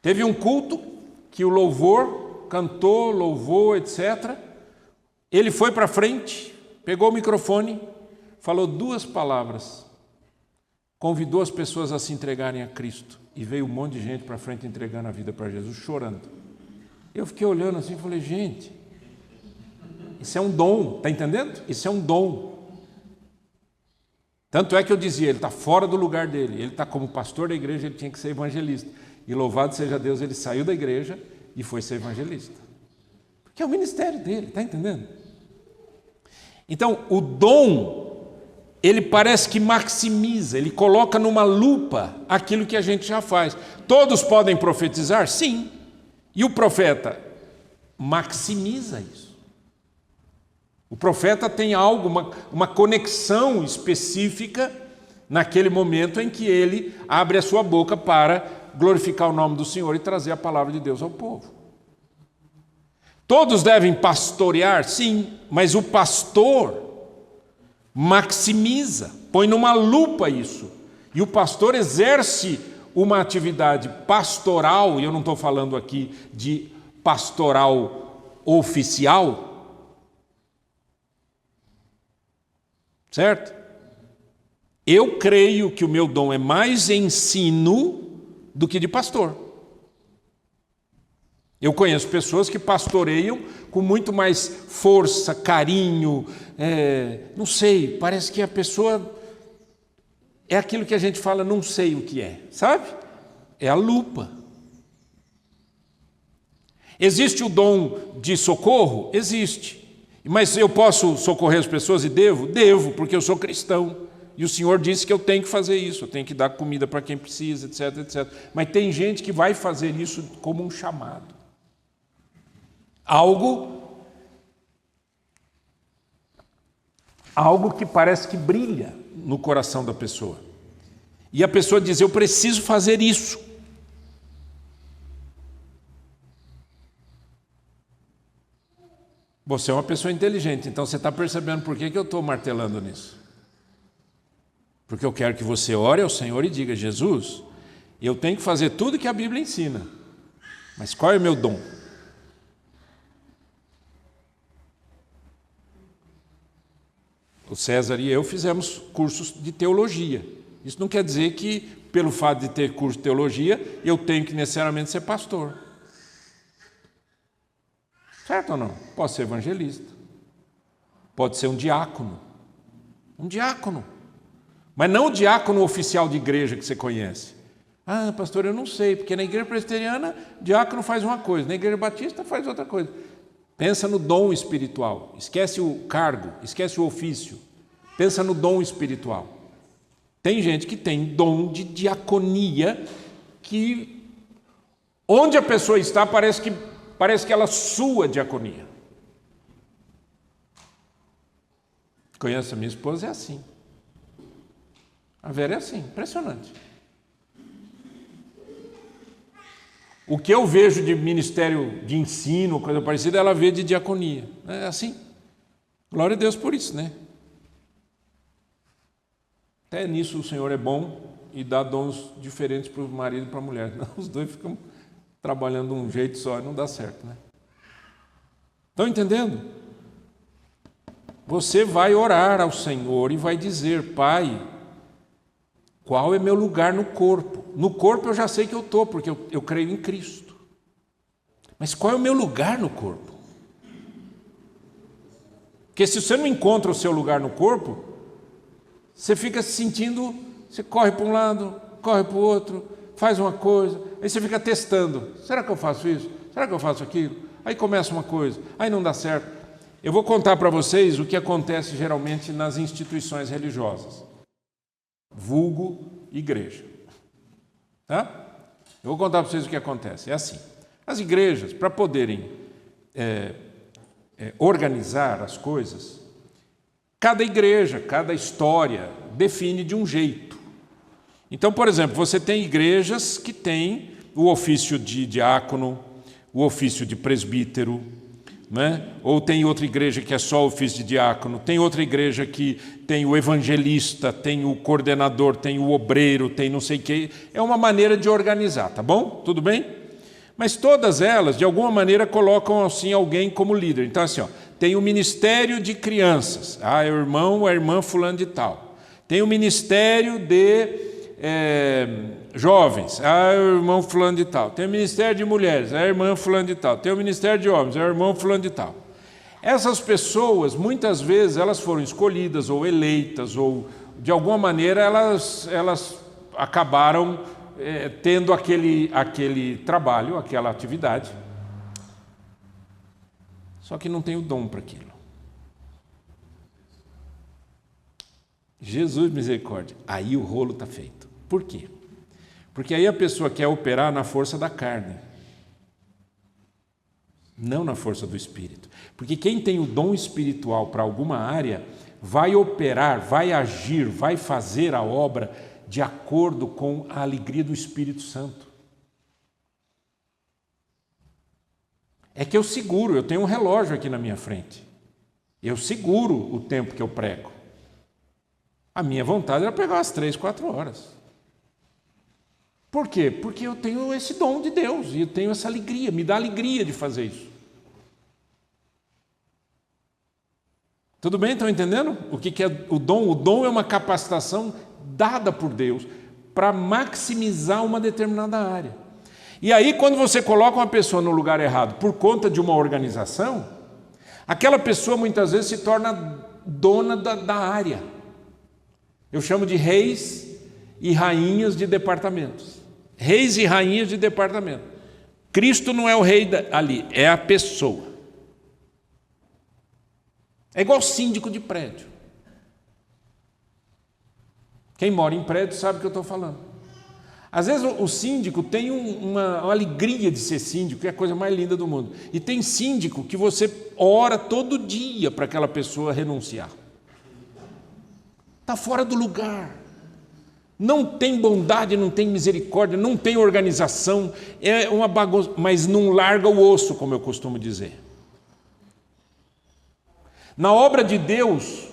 Teve um culto que o louvor cantou, louvou, etc. Ele foi para frente, pegou o microfone, falou 2 palavras, convidou as pessoas a se entregarem a Cristo, e veio um monte de gente para frente entregando a vida para Jesus, chorando. Eu fiquei olhando assim e falei: gente, isso é um dom, está entendendo? Isso é um dom. Tanto é que eu dizia, ele está fora do lugar dele, ele está como pastor da igreja, ele tinha que ser evangelista. E louvado seja Deus, ele saiu da igreja e foi ser evangelista. Porque é o ministério dele, está entendendo? Então, o dom, ele parece que maximiza, ele coloca numa lupa aquilo que a gente já faz. Todos podem profetizar? Sim. E o profeta maximiza isso. O profeta tem algo, uma conexão específica naquele momento em que ele abre a sua boca para glorificar o nome do Senhor e trazer a palavra de Deus ao povo. Todos devem pastorear? Sim, mas o pastor maximiza, põe numa lupa isso. E o pastor exerce uma atividade pastoral, e eu não estou falando aqui de pastoral oficial, certo? Eu creio que o meu dom é mais ensino do que de pastor. Eu conheço pessoas que pastoreiam com muito mais força, carinho, não sei, parece que a pessoa é aquilo que a gente fala, não sei o que é, sabe? É a lupa. Existe o dom de socorro? Existe. Mas eu posso socorrer as pessoas e devo? Devo, porque eu sou cristão. E o Senhor disse que eu tenho que fazer isso, eu tenho que dar comida para quem precisa, etc, etc. Mas tem gente que vai fazer isso como um chamado. Algo que parece que brilha no coração da pessoa. E a pessoa diz, eu preciso fazer isso. Você é uma pessoa inteligente, então você está percebendo por que eu estou martelando nisso. Porque eu quero que você ore ao Senhor e diga, Jesus, eu tenho que fazer tudo que a Bíblia ensina, mas qual é o meu dom? O César e eu fizemos cursos de teologia. Isso não quer dizer que, pelo fato de ter curso de teologia, eu tenho que necessariamente ser pastor. Certo ou não? Posso ser evangelista. Pode ser um diácono. Um diácono. Mas não o diácono oficial de igreja que você conhece. Ah, pastor, eu não sei, porque na igreja presbiteriana, diácono faz uma coisa, na igreja batista faz outra coisa. Pensa no dom espiritual. Esquece o cargo, esquece o ofício. Pensa no dom espiritual. Tem gente que tem dom de diaconia que onde a pessoa está parece que ela sua diaconia. Conheço a minha esposa, é assim. A Vera é assim, impressionante. O que eu vejo de ministério de ensino, coisa parecida, ela vê de diaconia. É assim. Glória a Deus por isso, né? Até nisso o Senhor é bom e dá dons diferentes para o marido e para a mulher. Os dois ficam trabalhando de um jeito só e não dá certo, né? Estão entendendo? Você vai orar ao Senhor e vai dizer, Pai, qual é meu lugar no corpo? No corpo eu já sei que eu estou, porque eu creio em Cristo. Mas qual é o meu lugar no corpo? Porque se você não encontra o seu lugar no corpo, você fica se sentindo, você corre para um lado, corre para o outro, faz uma coisa, aí você fica testando. Será que eu faço isso? Será que eu faço aquilo? Aí começa uma coisa, aí não dá certo. Eu vou contar para vocês o que acontece geralmente nas instituições religiosas. Vulgo igreja. Tá? Eu vou contar para vocês o que acontece. É assim. As igrejas, para poderem organizar as coisas, cada igreja, cada história define de um jeito. Então, por exemplo, você tem igrejas que têm o ofício de diácono, o ofício de presbítero, né? Ou tem outra igreja que é só o ofício de diácono, tem outra igreja que tem o evangelista, tem o coordenador, tem o obreiro, tem não sei o quê. É uma maneira de organizar, tá bom? Tudo bem? Mas todas elas, de alguma maneira, colocam assim alguém como líder. Então, assim, ó, tem o ministério de crianças. Ah, é o irmão ou a irmã fulano de tal. Tem o ministério de jovens. Ah, é o irmão fulano de tal. Tem o ministério de mulheres. É a irmã fulano de tal. Tem o ministério de homens. É o irmão fulano de tal. Essas pessoas, muitas vezes, elas foram escolhidas ou eleitas ou, de alguma maneira, elas acabaram tendo aquele trabalho, aquela atividade. Só que não tem o dom para aquilo. Jesus misericórdia. Aí o rolo está feito. Por quê? Porque aí a pessoa quer operar na força da carne, não na força do Espírito. Porque quem tem o dom espiritual para alguma área vai operar, vai agir, vai fazer a obra de acordo com a alegria do Espírito Santo. É que eu seguro, eu tenho um relógio aqui na minha frente. Eu seguro o tempo que eu prego. A minha vontade era pregar umas 3, 4 horas. Por quê? Porque eu tenho esse dom de Deus e eu tenho essa alegria, me dá alegria de fazer isso. Tudo bem? Estão entendendo? O que é o dom? O dom é uma capacitação dada por Deus para maximizar uma determinada área. E aí, quando você coloca uma pessoa no lugar errado por conta de uma organização, aquela pessoa muitas vezes se torna dona da área. Eu chamo de reis e rainhas de departamentos. Reis e rainhas de departamento. Cristo não é o rei ali, é a pessoa. É igual síndico de prédio. Quem mora em prédio sabe o que eu estou falando. Às vezes o síndico tem uma alegria de ser síndico, que é a coisa mais linda do mundo. E tem síndico que você ora todo dia para aquela pessoa renunciar. Está fora do lugar. Não tem bondade, não tem misericórdia, não tem organização, é uma bagunça, mas não larga o osso, como eu costumo dizer. Na obra de Deus,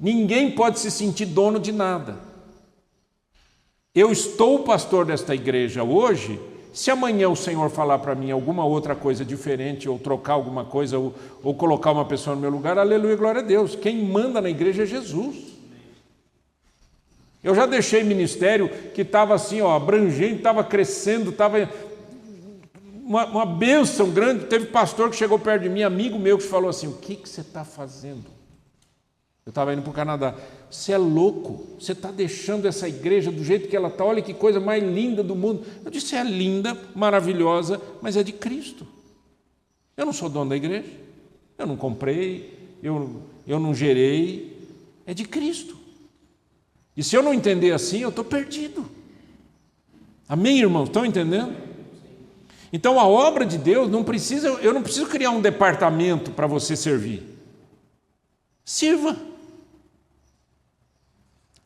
ninguém pode se sentir dono de nada. Eu estou o pastor desta igreja hoje, se amanhã o Senhor falar para mim alguma outra coisa diferente, ou trocar alguma coisa, ou colocar uma pessoa no meu lugar, aleluia, glória a Deus. Quem manda na igreja é Jesus. Eu já deixei ministério que estava assim, abrangente, estava crescendo, estava uma bênção grande. Teve pastor que chegou perto de mim, amigo meu, que falou assim, o que você está fazendo? Eu estava indo para o Canadá. Você é louco, você está deixando essa igreja do jeito que ela está, olha que coisa mais linda do mundo. Eu disse, é linda, maravilhosa, mas é de Cristo. Eu não sou dono da igreja, eu não comprei, eu não gerei, é de Cristo. E se eu não entender assim, eu estou perdido. Amém, irmãos? Estão entendendo? Então a obra de Deus eu não preciso criar um departamento para você servir. Sirva.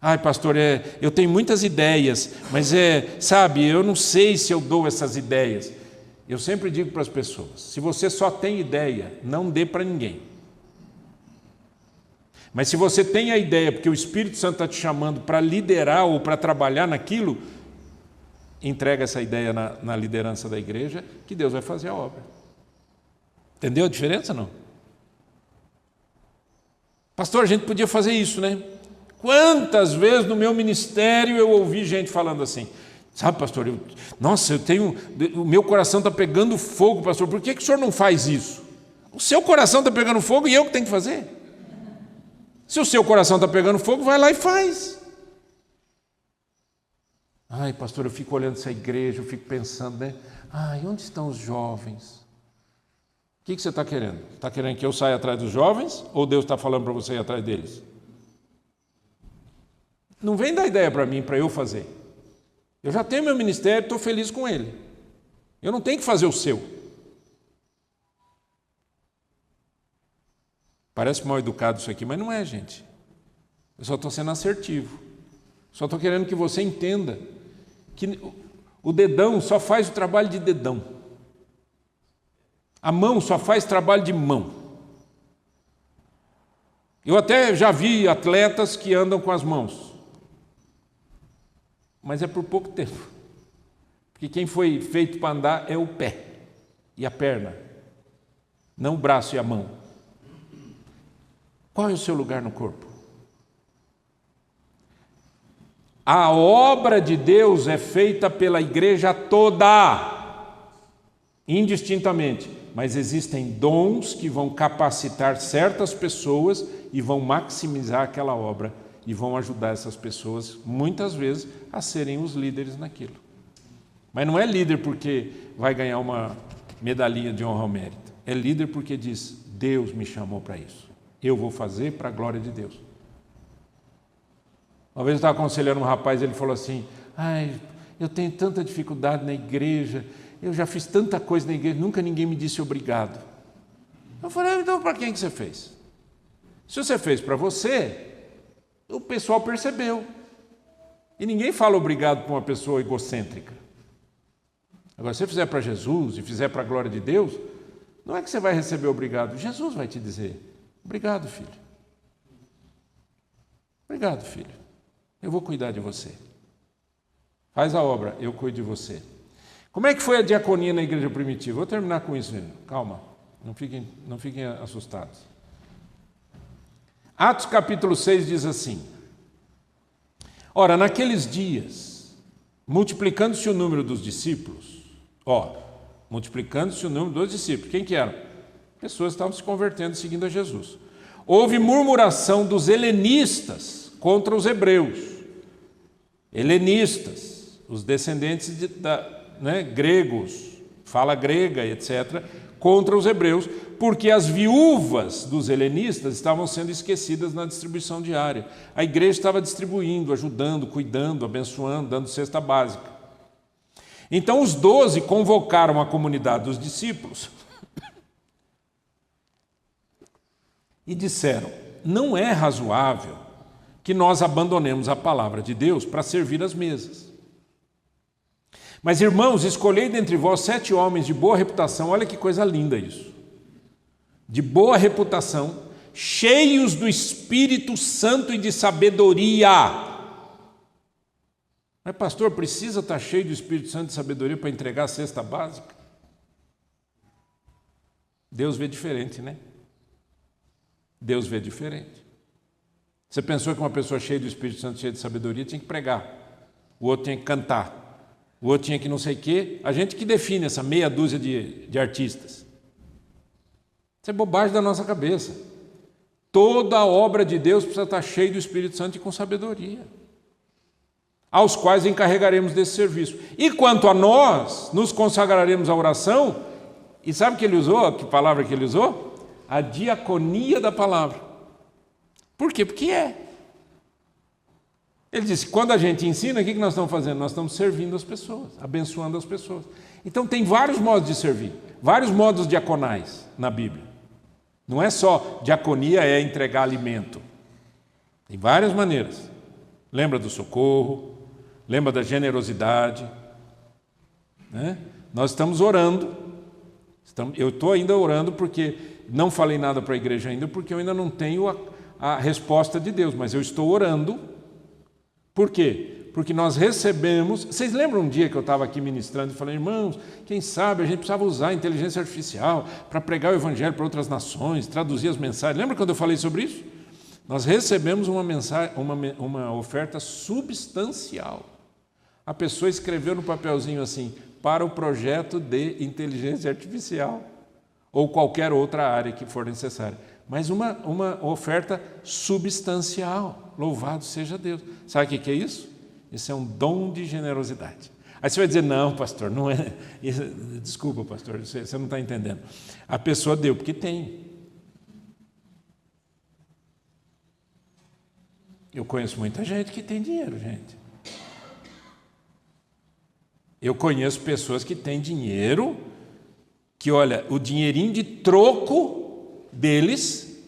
Ai, pastor, eu tenho muitas ideias, mas sabe, eu não sei se eu dou essas ideias. Eu sempre digo para as pessoas, se você só tem ideia, não dê para ninguém. Mas se você tem a ideia, porque o Espírito Santo está te chamando para liderar ou para trabalhar naquilo, entrega essa ideia na liderança da igreja, que Deus vai fazer a obra. Entendeu a diferença, não? Pastor, a gente podia fazer isso, né? Quantas vezes no meu ministério eu ouvi gente falando assim, sabe, pastor, o meu coração está pegando fogo, pastor, por que o senhor não faz isso? O seu coração está pegando fogo e eu que tenho que fazer? Se o seu coração está pegando fogo, vai lá e faz. Ai, pastor, eu fico olhando essa igreja, eu fico pensando, né? Ai, onde estão os jovens? O que você está querendo? Está querendo que eu saia atrás dos jovens? Ou Deus está falando para você ir atrás deles? Não vem dar ideia para mim, para eu fazer. Eu já tenho meu ministério, estou feliz com ele. Eu não tenho que fazer o seu. Parece mal educado isso aqui, mas não é, gente. Eu só estou sendo assertivo. Só estou querendo que você entenda que o dedão só faz o trabalho de dedão. A mão só faz trabalho de mão. Eu até já vi atletas que andam com as mãos. Mas é por pouco tempo. Porque quem foi feito para andar é o pé e a perna, não o braço e a mão. Qual é o seu lugar no corpo? A obra de Deus é feita pela igreja toda, indistintamente, mas existem dons que vão capacitar certas pessoas e vão maximizar aquela obra e vão ajudar essas pessoas, muitas vezes, a serem os líderes naquilo. Mas não é líder porque vai ganhar uma medalhinha de honra ao mérito. É líder porque diz, Deus me chamou para isso. Eu vou fazer para a glória de Deus. Uma vez eu estava aconselhando um rapaz, ele falou assim, eu tenho tanta dificuldade na igreja, eu já fiz tanta coisa na igreja, nunca ninguém me disse obrigado. Eu falei, então para quem que você fez? Se você fez para você, o pessoal percebeu. E ninguém fala obrigado para uma pessoa egocêntrica. Agora, se você fizer para Jesus e fizer para a glória de Deus, não é que você vai receber obrigado, Jesus vai te dizer, obrigado, filho. Obrigado, filho. Eu vou cuidar de você. Faz a obra, eu cuido de você. Como é que foi a diaconia na igreja primitiva? Vou terminar com isso, calma, não fiquem assustados. Atos capítulo 6 diz assim, ora, naqueles dias, multiplicando-se o número dos discípulos, multiplicando-se o número dos discípulos, quem que eram? Pessoas estavam se convertendo, seguindo a Jesus. Houve murmuração dos helenistas contra os hebreus. Helenistas, os descendentes gregos, fala grega, etc., contra os hebreus, porque as viúvas dos helenistas estavam sendo esquecidas na distribuição diária. A igreja estava distribuindo, ajudando, cuidando, abençoando, dando cesta básica. Então os 12 convocaram a comunidade dos discípulos e disseram: não é razoável que nós abandonemos a palavra de Deus para servir as mesas. Mas, irmãos, escolhei dentre vós 7 homens de boa reputação. Olha que coisa linda isso. De boa reputação, cheios do Espírito Santo e de sabedoria. Mas, pastor, precisa estar cheio do Espírito Santo e de sabedoria para entregar a cesta básica? Deus vê diferente, né? Deus vê diferente. Você pensou que uma pessoa cheia do Espírito Santo, cheia de sabedoria, tinha que pregar, o outro tinha que cantar, o outro tinha que não sei o quê. A gente que define essa meia dúzia de artistas. Isso é bobagem da nossa cabeça. Toda a obra de Deus precisa estar cheia do Espírito Santo e com sabedoria, aos quais encarregaremos desse serviço. E quanto a nós, nos consagraremos à oração. E sabe o que ele usou? Que palavra que ele usou? A diaconia da palavra. Por quê? Porque é. Ele disse, quando a gente ensina, o que nós estamos fazendo? Nós estamos servindo as pessoas, abençoando as pessoas. Então tem vários modos de servir, vários modos diaconais na Bíblia. Não é só diaconia, é entregar alimento. Tem várias maneiras. Lembra do socorro, lembra da generosidade, né? Nós estamos orando, eu estou ainda orando porque não falei nada para a igreja ainda, porque eu ainda não tenho a resposta de Deus, mas eu estou orando. Por quê? Porque nós recebemos... Vocês lembram um dia que eu estava aqui ministrando e falei, irmãos, quem sabe a gente precisava usar a inteligência artificial para pregar o evangelho para outras nações, traduzir as mensagens. Lembra quando eu falei sobre isso? Nós recebemos uma oferta substancial. A pessoa escreveu no papelzinho assim, para o projeto de inteligência artificial, ou qualquer outra área que for necessária. Mas uma oferta substancial. Louvado seja Deus. Sabe o que é isso? Isso é um dom de generosidade. Aí você vai dizer, não, pastor, não é. Desculpa, pastor, você não está entendendo. A pessoa deu porque tem. Eu conheço muita gente que tem dinheiro, gente. Eu conheço pessoas que têm dinheiro, que, olha, o dinheirinho de troco deles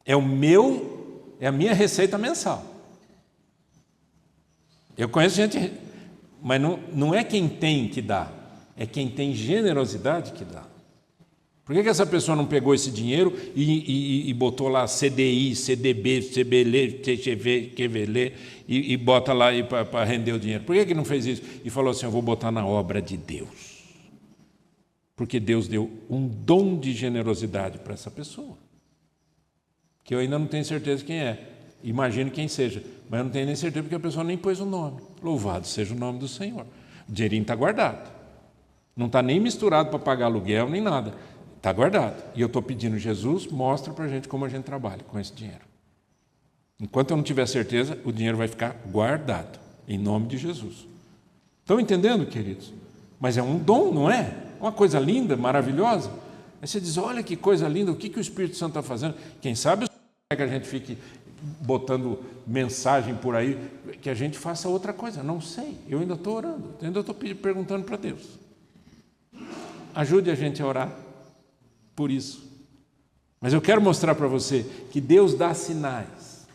é a minha receita mensal. Eu conheço gente, mas não é quem tem que dá, é quem tem generosidade que dá. Por que essa pessoa não pegou esse dinheiro e botou lá CDI, CDB, CBL, TGV, QVL e bota lá para render o dinheiro? Por que não fez isso? E falou assim, eu vou botar na obra de Deus. Porque Deus deu um dom de generosidade para essa pessoa, que eu ainda não tenho certeza quem é. Imagino quem seja, mas eu não tenho nem certeza porque a pessoa nem pôs o nome. Louvado seja o nome do Senhor. O dinheirinho está guardado. Não está nem misturado para pagar aluguel, nem nada. Está guardado. E eu estou pedindo, Jesus, mostra para a gente como a gente trabalha com esse dinheiro. Enquanto eu não tiver certeza, o dinheiro vai ficar guardado, em nome de Jesus. Estão entendendo, queridos? Mas é um dom, não é? Uma coisa linda, maravilhosa. Aí você diz, olha que coisa linda, o que o Espírito Santo está fazendo? Quem sabe que a gente fique botando mensagem por aí, que a gente faça outra coisa. Não sei, eu ainda estou orando, ainda estou perguntando para Deus. Ajude a gente a orar por isso. Mas eu quero mostrar para você que Deus dá sinais.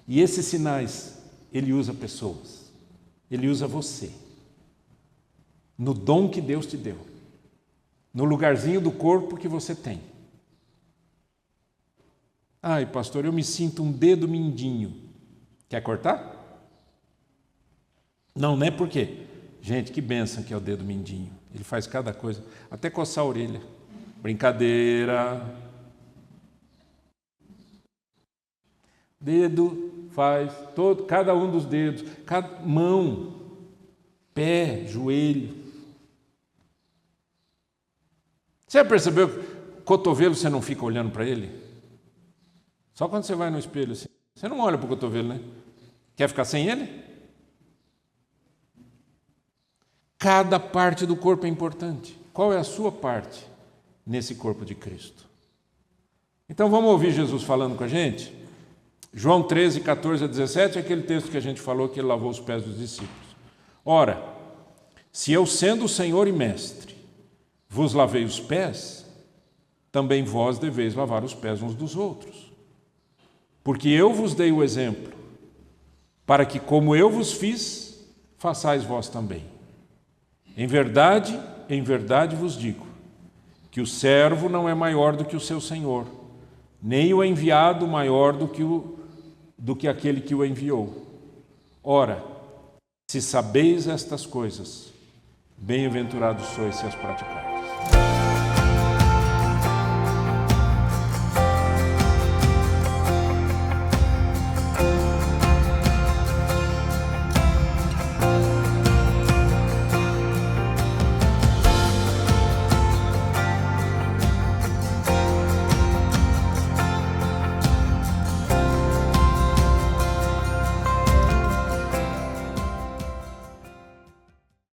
E esses sinais, Ele usa pessoas. Ele usa você. No dom que Deus te deu. No lugarzinho do corpo que você tem. Ai, pastor, eu me sinto um dedo mindinho. Quer cortar? Não, não é por quê? Gente, que bênção que é o dedo mindinho. Ele faz cada coisa, até coçar a orelha. Brincadeira. Dedo faz todo, cada um dos dedos, cada mão, pé, joelho. Você já percebeu que o cotovelo você não fica olhando para ele? Só quando você vai no espelho assim. Você não olha para o cotovelo, né? Quer ficar sem ele? Cada parte do corpo é importante. Qual é a sua parte? nesse corpo de Cristo. Então vamos ouvir Jesus falando com a gente? João 13, 14 a 17 é aquele texto que a gente falou que ele lavou os pés dos discípulos. Ora, se eu, sendo o Senhor e Mestre, vos lavei os pés, também vós deveis lavar os pés uns dos outros. Porque eu vos dei o exemplo, para que, como eu vos fiz, façais vós também. Em verdade vos digo, que o servo não é maior do que o seu senhor, nem o enviado maior do que aquele que o enviou. Ora, se sabeis estas coisas, bem-aventurados sois se as praticardes.